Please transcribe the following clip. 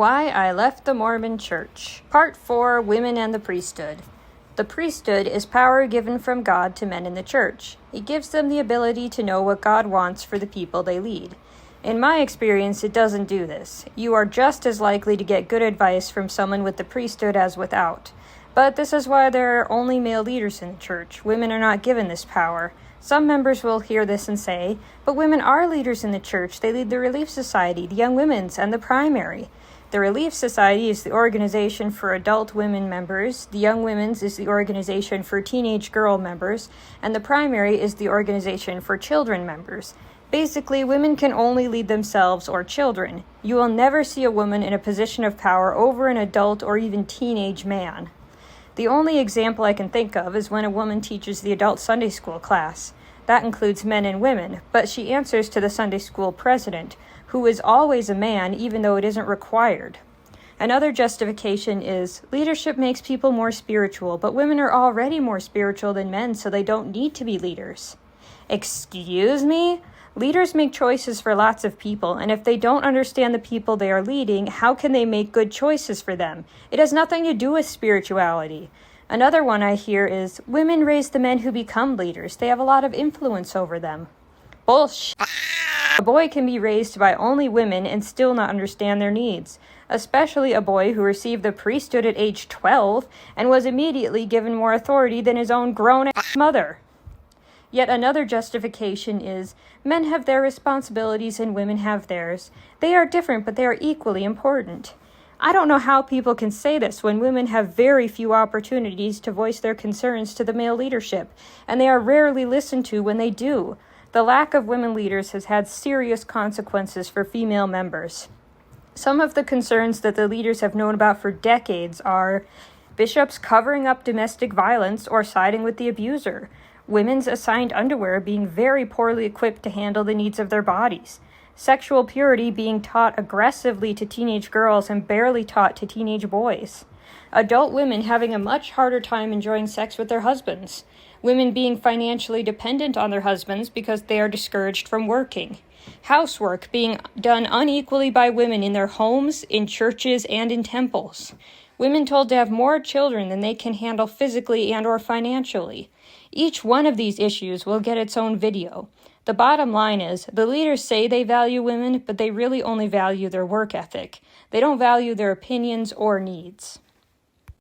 Why I Left the Mormon Church. Part 4, Women and the Priesthood. The priesthood is power given from God to men in the church. It gives them the ability to know what God wants for the people they lead. In my experience, it doesn't do this. You are just as likely to get good advice from someone with the priesthood as without. But this is why there are only male leaders in the church. Women are not given this power. Some members will hear this and say, but women are leaders in the church. They lead the Relief Society, the Young Women's, and the Primary. The Relief Society is the organization for adult women members, the Young Women's is the organization for teenage girl members, and the Primary is the organization for children members. Basically, women can only lead themselves or children. You will never see a woman in a position of power over an adult or even teenage man. The only example I can think of is when a woman teaches the adult Sunday school class. That includes men and women, but she answers to the Sunday school president, who is always a man even though it isn't required. Another justification is, leadership makes people more spiritual, but women are already more spiritual than men, so they don't need to be leaders. Excuse me? Leaders make choices for lots of people, and if they don't understand the people they are leading, how can they make good choices for them? It has nothing to do with spirituality. Another one I hear is, women raise the men who become leaders. They have a lot of influence over them. Bullshit. A boy can be raised by only women and still not understand their needs, especially a boy who received the priesthood at age 12 and was immediately given more authority than his own grown-ass mother. Yet another justification is, men have their responsibilities and women have theirs. They are different, but they are equally important. I don't know how people can say this when women have very few opportunities to voice their concerns to the male leadership, and they are rarely listened to when they do. The lack of women leaders has had serious consequences for female members. Some of the concerns that the leaders have known about for decades are bishops covering up domestic violence or siding with the abuser, women's assigned underwear being very poorly equipped to handle the needs of their bodies, sexual purity being taught aggressively to teenage girls and barely taught to teenage boys, adult women having a much harder time enjoying sex with their husbands, women being financially dependent on their husbands because they are discouraged from working, housework being done unequally by women in their homes, in churches, and in temples, women told to have more children than they can handle physically and or financially. Each one of these issues will get its own video. The bottom line is, the leaders say they value women, but they really only value their work ethic. They don't value their opinions or needs.